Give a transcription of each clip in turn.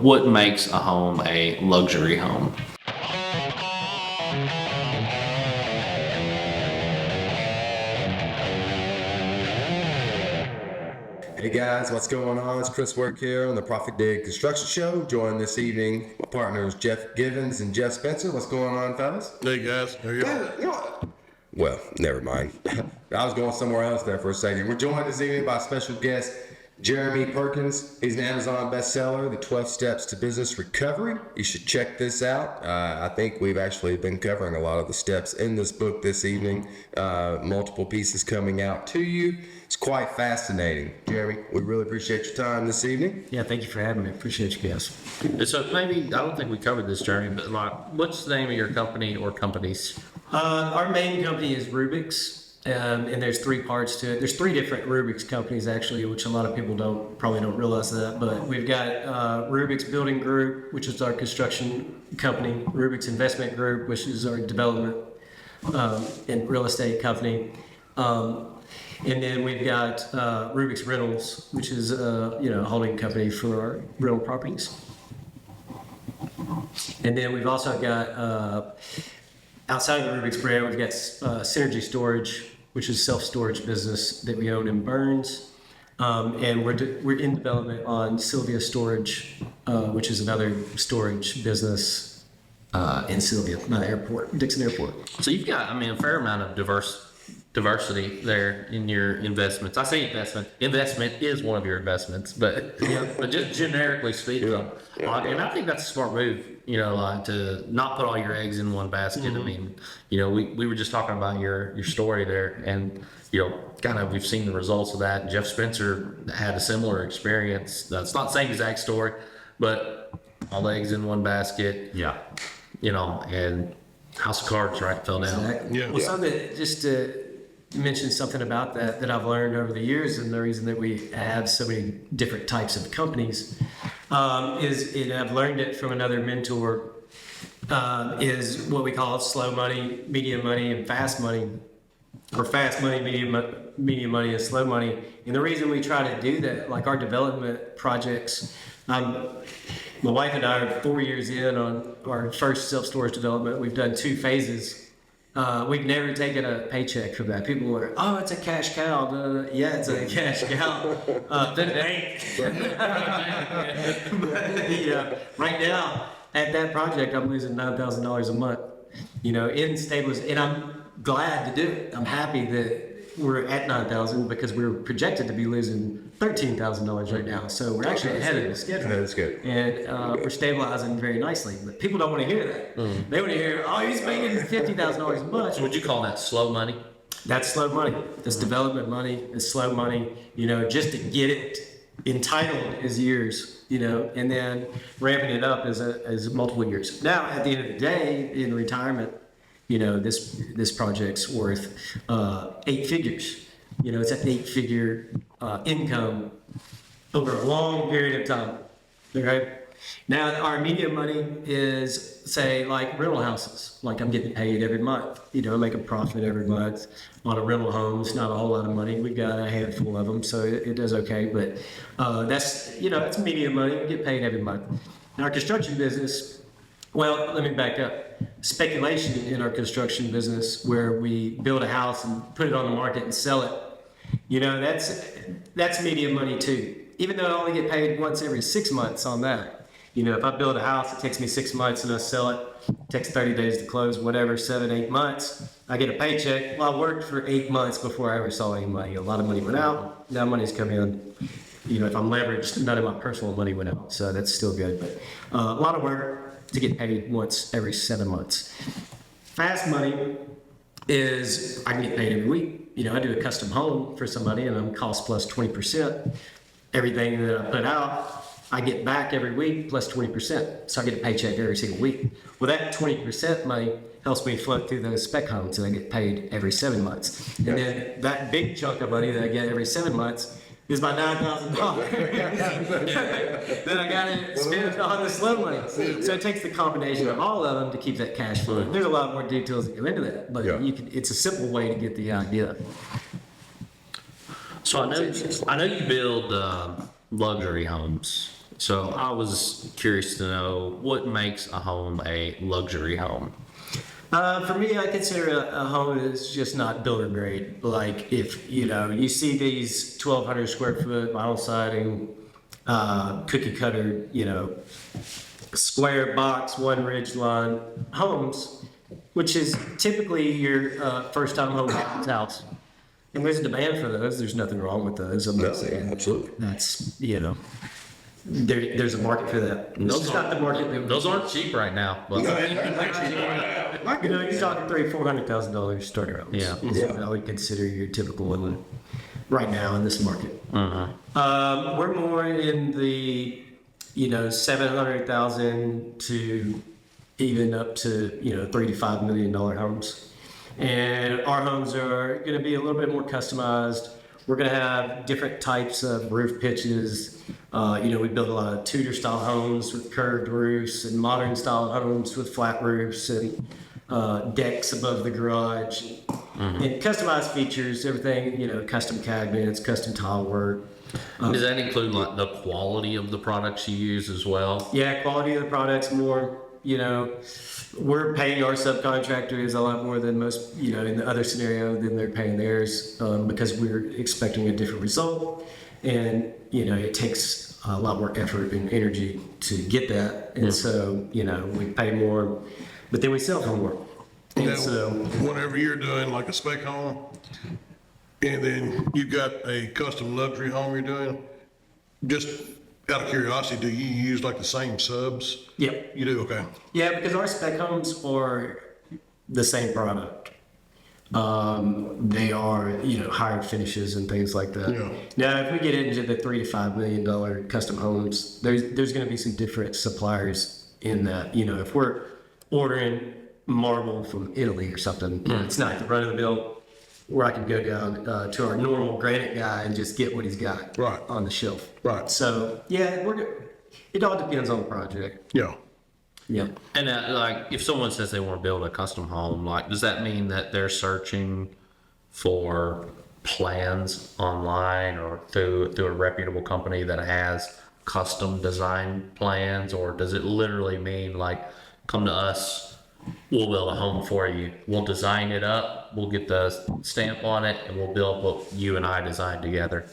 what makes a home a luxury home? Hey guys, what's going on? It's Chris Work here on the Profitdig Construction Show. Joined this evening, my partners Jeff Givens and Jeff Spencer. What's going on, fellas? Hey guys, how are you? Well, never mind. I was going somewhere else there for a second. We're joined this evening by special guest Jeremy Perkins. He's an Amazon bestseller, The 12 Steps to Business Recovery. You should check this out. I think we've actually been covering a lot of the steps in this book this evening. Multiple pieces coming out to you. It's quite fascinating. Jeremy, we really appreciate your time this evening. Yeah, thank you for having me. Appreciate you guys. So maybe, I don't think we covered this, Jeremy, but like, what's the name of your company or companies? Our main company is Rubik's, and there's three parts to it. There's three different Rubik's companies actually, which a lot of people probably don't realize that. But we've got Rubik's Building Group, which is our construction company. Rubik's Investment Group, which is our development and real estate company. And then we've got Rubik's Rentals, which is a holding company for our rental properties. And then we've also got outside of the Rubik's brand, we've got Synergy Storage, which is a self-storage business that we own in Burns. And we're in development on Sylvia Storage, which is another storage business in Sylvia, not airport, Dixon Airport. So you've got, a fair amount of diversity there in your investments. I say investment is one of your investments, but just generically speaking, and I think that's a smart move, like to not put all your eggs in one basket. Mm-hmm. We were just talking about your story there, and kind of we've seen the results of that. Jeff Spencer had a similar experience. That's not the same exact story, but all the eggs in one basket. Yeah. And House of Cards, right, fell down. Exactly. Yeah. Well, something just to mention something about that I've learned over the years, and the reason that we have so many different types of companies and I've learned it from another mentor, is what we call slow money, medium money, and fast money, or fast money, medium money, and slow money. And the reason we try to do that, like our development projects, my wife and I are 4 years in on our first self-storage development. We've done 2 phases. We've never taken a paycheck from that. People were, oh, it's a cash cow. Yeah, it's a cash cow. Right now, at that project, I'm losing $9,000 a month, in stabilization. And I'm glad to do it. I'm happy that we're at $9,000 because we're projected to be losing $13,000 right now. So we're actually ahead of the schedule. That's good. And we're stabilizing very nicely. But people don't want to hear that. Mm. They want to hear, oh, he's making $50,000 a month. So would you call that slow money? That's slow money. That's development money. It's slow money. Just to get it entitled is years, and then ramping it up is multiple years. Now, at the end of the day, in retirement, this project's worth 8 figures. It's an 8-figure income over a long period of time. Okay. Now, our medium money is, say, like rental houses. Like I'm getting paid every month. I make a profit every month on a rental home. It's not a whole lot of money. We've got a handful of them, so it does okay. But that's that's medium money. We get paid every month. In our construction business, well, let me back up. Speculation in our construction business, where we build a house and put it on the market and sell it, that's medium money too. Even though I only get paid once every 6 months on that. If I build a house, it takes me 6 months and I sell it. It takes 30 days to close, whatever, 7, 8 months. I get a paycheck. Well, I worked for 8 months before I ever saw any money. A lot of money went out. Now money's coming in. If I'm leveraged, none of my personal money went out. So that's still good. But a lot of work to get paid once every 7 months. Fast money is I can get paid every week. I do a custom home for somebody and I'm cost plus 20%. Everything that I put out, I get back every week plus 20%. So I get a paycheck every single week. Well, that 20% money helps me float through those spec homes and I get paid every 7 months. And then that big chunk of money that I get every 7 months is my $9,000. Then I got to spend on the slow money. So it takes the combination of all of them to keep that cash flow. There's a lot more details that go into that, but it's a simple way to get the idea. So I know you build luxury homes. So I was curious to know what makes a home a luxury home. For me, I consider a home is just not builder grade. Like if you see these 1,200 square foot vinyl siding, cookie cutter, square box, one ridge line homes, which is typically your first time home house. And there's a demand for those. There's nothing wrong with those. I'm not saying absolutely. that's there's a market for that. Those not the market. Those aren't cheap right now. But You're talking $300,000-$400,000 starter homes. Yeah. Is what I would consider your typical one right now in this market. We're more in the 700,000 to even up to $3 to $5 million homes, and our homes are going to be a little bit more customized. We're going to have different types of roof pitches. We build a lot of Tudor style homes with curved roofs and modern style homes with flat roofs and decks above the garage, and customized features, everything, custom cabinets, custom tile work. does that include like the quality of the products you use as well? Yeah, quality of the products more, we're paying our subcontractors a lot more than most, in the other scenario than they're paying theirs, because we're expecting a different result. And, it takes a lot more effort and energy to get that. And so, we pay more, but then we sell for more. And Now, so, whenever you're doing like a spec home, and then you got a custom luxury home you're doing, just out of curiosity, do you use like the same subs? yep. You do, okay. Yeah, because our spec homes are the same product. They are, higher finishes and things like that. Yeah. Now, if we get into the $3 to $5 million custom homes, there's going to be some different suppliers in that. If we're ordering marble from Italy or something, it's not the run of the mill where I can go down to our normal granite guy and just get what he's got Right. on the shelf. Right. So yeah, it all depends on the project. Yeah. Yeah. And like, if someone says they want to build a custom home, like, does that mean that they're searching for plans online or through a reputable company that has custom design plans, or does it literally mean like, come to us, we'll build a home for you, we'll design it up, we'll get the stamp on it, and we'll build what you and I designed together?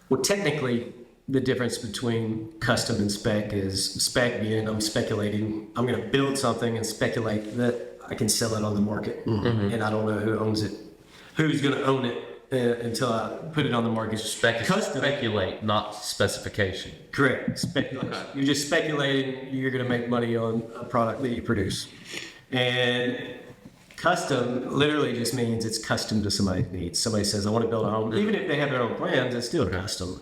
Well, technically, the difference between custom and spec is spec being I'm speculating. I'm going to build something and speculate that I can sell it on the market, and I don't know who owns it, who's going to own it until I put it on the market. Speculate, not specification. Correct. Speculation. Okay. You're just speculating you're going to make money on a product that you produce, and custom literally just means it's custom to somebody's needs. Somebody says, I want to build a home. Even if they have their own plans, it's still custom.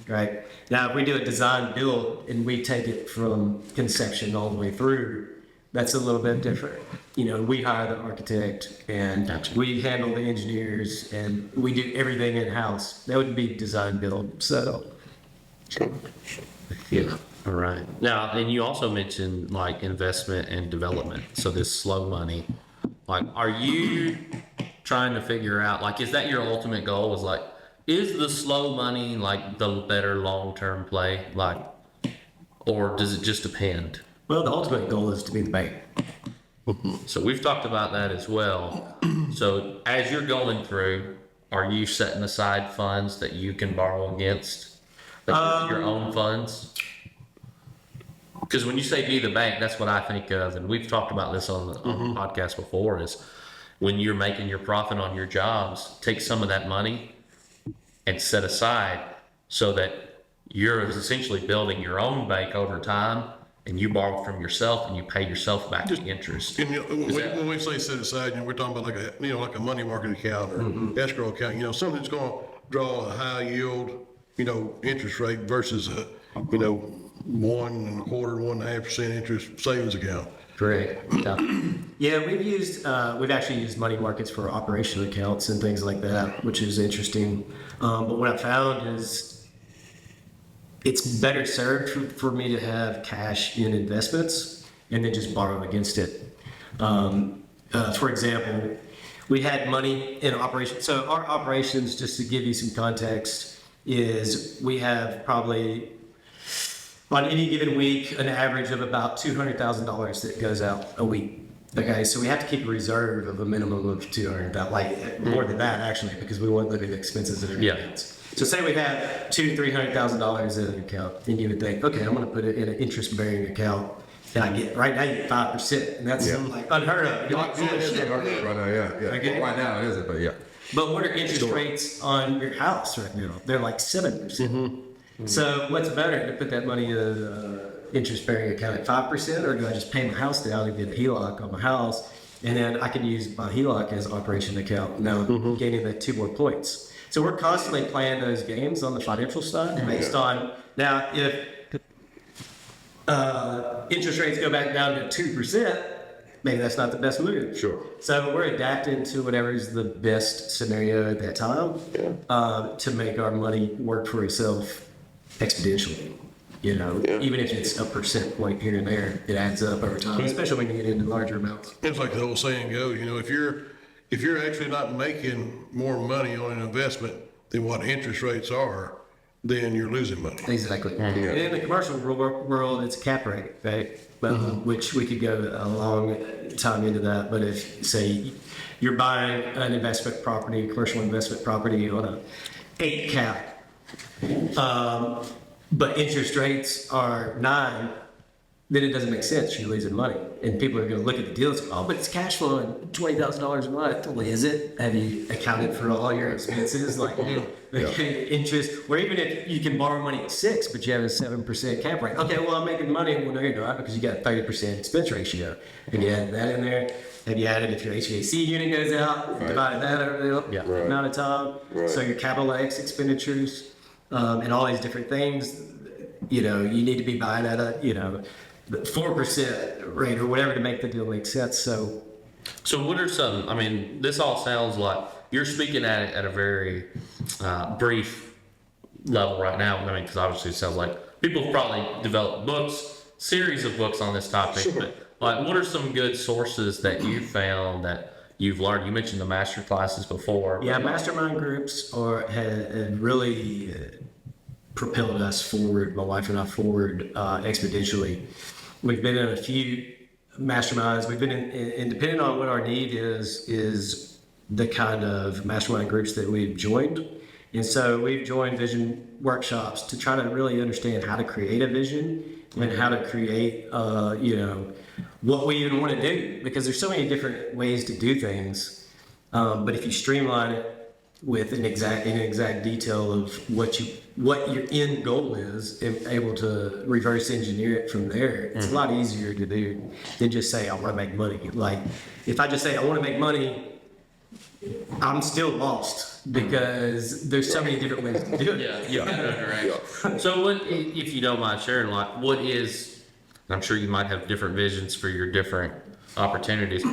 Right? Now, if we do a design build and we take it from conception all the way through, that's a little bit different. We hire the architect and we handle the engineers and we do everything in-house. That would be design build. So, Yeah. All right. Now, and you also mentioned like investment and development. So this slow money, like, are you trying to figure out, like, is that your ultimate goal? Is like, is the slow money like the better long-term play? Like, or does it just depend? well, the ultimate goal is to be the bank. So we've talked about that as well. So as you're going through, are you setting aside funds that you can borrow against? Like your own funds? Because when you say be the bank, that's what I think of, and we've talked about this on the podcast before, is when you're making your profit on your jobs, take some of that money and set aside so that you're essentially building your own bank over time, and you borrow from yourself and you pay yourself back the interest. And when we say set aside, we're talking about like a money market account or escrow account. Something that's going to draw a high yield, interest rate versus a, 1.25%, 1.5% interest savings account. Correct. Yeah, we've actually used money markets for operational accounts and things like that, which is interesting. But what I found is it's better served for me to have cash in investments and then just borrow against it. For example, we had money in operations. So our operations, just to give you some context, is we have probably on any given week, an average of about $200,000 that goes out a week. Okay, so we have to keep a reserve of a minimum of 200,000, like more than that actually, because we want living expenses in our Yeah. accounts. So say we have $200,000-$300,000 in an account, then you would think, okay, I'm going to put it in an interest-bearing account, and I get right now you get 5%, and that's like unheard of. You're like, Yeah, it is shit. right now, yeah. Okay. Right now it isn't, but yeah. But what are interest rates on your house right now? They're like 7%. So what's better, to put that money in an interest-bearing account at 5%, or do I just pay my house down and get a HELOC on my house, and then I can use my HELOC as an operation account? Now I'm gaining the 2 more points. So we're constantly playing those games on the financial side based on, now if interest rates go back down to 2%, maybe that's not the best move. Sure. So we're adapting to whatever is the best scenario at that time to make our money work for itself exponentially. You know, even if it's a percent point here and there, it adds up over time, especially when you get into larger amounts. It's like the old saying goes, you know, if you're actually not making more money on an investment than what interest rates are, then you're losing money. Exactly. And in the commercial world, it's a cap rate, right? Which we could go a long time into that. But if, say, you're buying an investment property, commercial investment property on a 8 cap, but interest rates are 9, then it doesn't make sense. You're losing money. And people are going to look at the deal and say, oh, but it's cash flowing $20,000 a month. Well, is it? Have you accounted for all your expenses? Like interest, or even if you can borrow money at 6, but you have a 7% cap rate. Okay, well, I'm making money. Well, no, you're not, because you got a 30% expense ratio. Have you added that in there? Have you added if your HVAC unit goes out, divided that over the amount of time? So your capital X expenditures and all these different things, you know, you need to be buying at a, you know, the 4% rate or whatever to make the deal make sense. So what are some, I mean, this all sounds like you're speaking at it at a very brief level right now. I mean, because obviously it sounds like people have probably developed books, series of books on this topic. Sure. But like, what are some good sources that you found that you've learned? You mentioned the master classes before. yeah, mastermind groups have really propelled us forward, my wife and I forward exponentially. We've been in a few masterminds. We've been and depending on what our need is the kind of mastermind groups that we've joined. And so we've joined vision workshops to try to really understand how to create a vision and how to create, you know, what we even want to do, because there's so many different ways to do things. But if you streamline it with an exact detail of what your end goal is, and able to reverse engineer it from there, it's a lot easier to do than just say I want to make money. Like if I just say I want to make money, I'm still lost because there's so many different ways to do it. Right. So what, if you don't mind sharing, like what is, I'm sure you might have different visions for your different opportunities.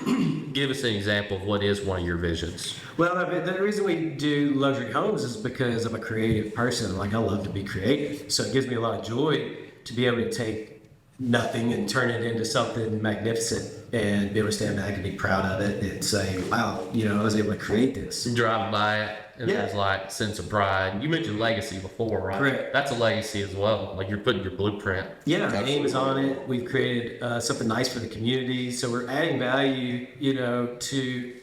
Give us an example of what is one of your visions. Well, the reason we do luxury homes is because I'm a creative person. Like I love to be creative. So it gives me a lot of joy to be able to take nothing and turn it into something magnificent and be able to stand back and be proud of it and say, wow, you know, I was able to create this. You drive by it and there's like sense of pride. You mentioned legacy before, right? Correct. That's a legacy as well. Like you're putting your blueprint. Yeah, our name is on it. We've created something nice for the community. So we're adding value, you know, to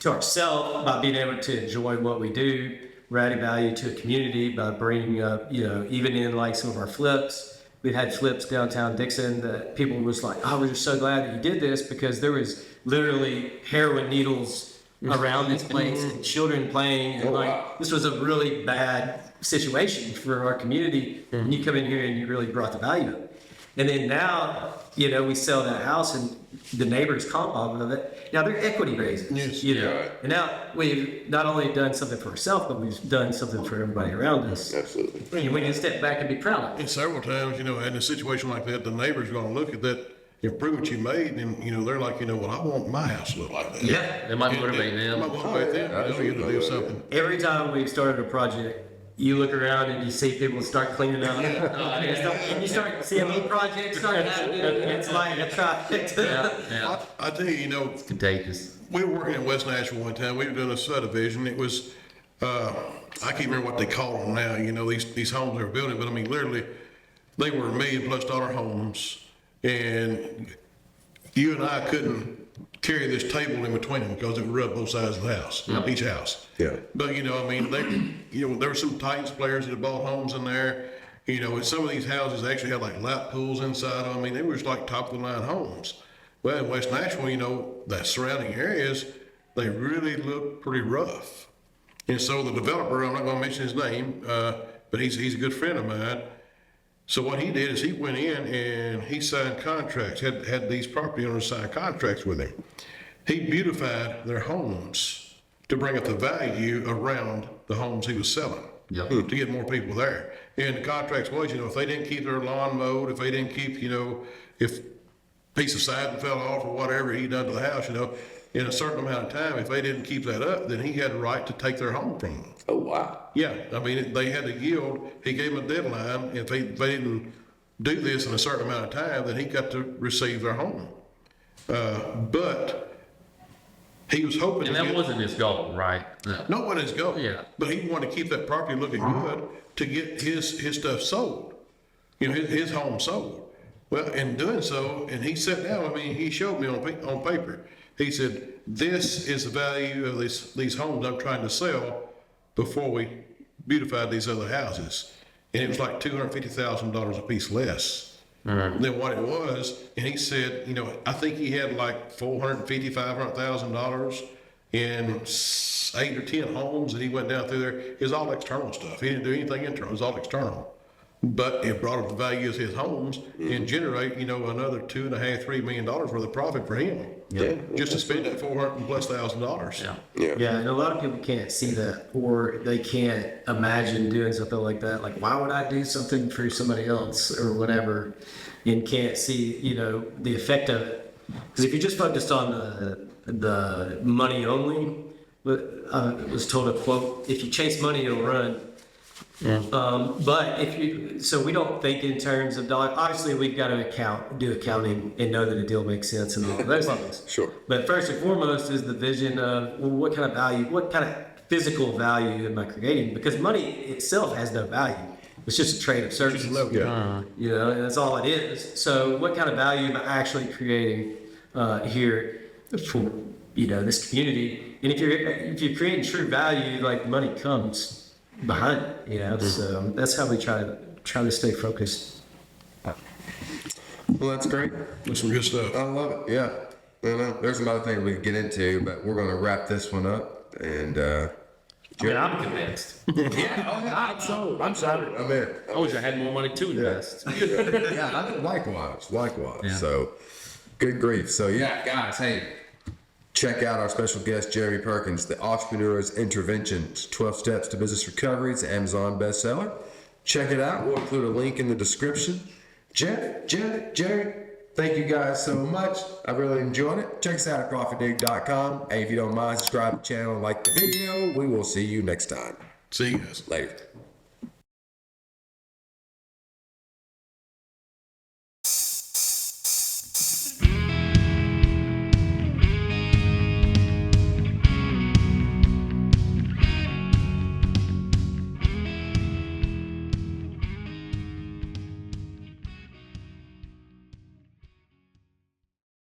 ourselves by being able to enjoy what we do. We're adding value to a community by bringing up, you know, even in like some of our flips. We've had flips downtown Dixon that people was like, oh, we're just so glad that you did this, because there was literally heroin needles around this place and children playing. And this was a really bad situation for our community. And you come in here and you really brought the value up. And then now, you know, we sell that house and the neighbors comp off of it. Now they're equity raisers, Yes. you know. And now we've not only done something for ourselves, but we've done something for everybody around us. Absolutely. And we can step back and be proud of it. And several times, you know, in a situation like that, the neighbor's gonna look at that improvement you made, and, you know, they're like, you know, well, I want my house to look like that. Yeah. It might motivate It might them. motivate them, you know, to do something. Every time we've started a project, you look around and you see people start cleaning up. And you start seeing little projects start happening. It's like a trifecta. Yeah. I tell you, you know, Contagious. we were working in West Nashville one time. We were doing a subdivision. It was I can't remember what they call them now, you know, these homes they were building, but I mean, literally, they were $1 million+ homes, and you and I couldn't carry this table in between them because it would rub both sides of the house, each house. Yeah. But, you know, I mean, there were some Titans players that had bought homes in there. You know, and some of these houses actually had like lap pools inside them. I mean, they were just like top of the line homes. Well, in West Nashville, you know, the surrounding areas, they really look pretty rough. And so the developer, I'm not going to mention his name, but he's a good friend of mine. So what he did is he went in and he signed contracts, had these property owners sign contracts with him. He beautified their homes to bring up the value around the homes he was selling. Yep. To get more people there. And the contracts was, you know, if they didn't keep their lawn mowed, if they didn't keep, you know, if a piece of siding fell off or whatever he done to the house, you know, in a certain amount of time, if they didn't keep that up, then he had the right to take their home from them. Oh, wow. Yeah, I mean, they had to yield. He gave them a deadline. If they didn't do this in a certain amount of time, then he got to receive their home. But he was hoping. And that wasn't his goal, right? No. Not what his goal. Yeah. But he wanted to keep that property looking good to get his stuff sold. You know, his home sold. Well, in doing so, and he sat down, I mean, he showed me on paper. He said, this is the value of these homes I'm trying to sell before we beautified these other houses. And it was like $250,000 a piece less than what it was. And he said, you know, I think he had like $450,000, $500,000 in 8 or 10 homes that he went down through there. It was all external stuff. He didn't do anything internal. It was all external. But it brought up the value of his homes and generate, you know, another $2.5, $3 million worth of profit for him. Yeah. Just to spend that $400,000+. Yeah. Yeah. Yeah, and a lot of people can't see that, or they can't imagine doing something like that. Like, why would I do something for somebody else or whatever, and can't see, you know, the effect of it. Because if you're just focused on the money only, I was told a quote: "If you chase money, you'll run." But so we don't think in terms of dollar. Obviously, we've got to do accounting and know that a deal makes sense and all of those things. Sure. But first and foremost is the vision of, well, what kind of value, what kind of physical value am I creating? Because money itself has no value. It's just a trade of services. Yeah. You know, and that's all it is. So what kind of value am I actually creating here for, you know, this community? And if you're creating true value, like, money comes behind it, you know. So that's how we try to stay focused. Well, that's great. That's some good stuff. I love it. Yeah. You know, there's some other things we could get into, but we're going to wrap this one up. And, I mean, I'm convinced. I'm sorry. I'm in. I wish I had more money to invest. Yeah, likewise. Yeah. So, good grief. So, yeah, guys, hey, check out our special guest, Jeremy Perkins, the Entrepreneur's Interventions, 12 Steps to Business Recovery. It's an Amazon bestseller. Check it out. We'll include a link in the description. Jerry, thank you guys so much. I really enjoyed it. Check us out at Profitdig.com. And if you don't mind, subscribe to the channel and like the video. We will see you next time. See you guys. Later.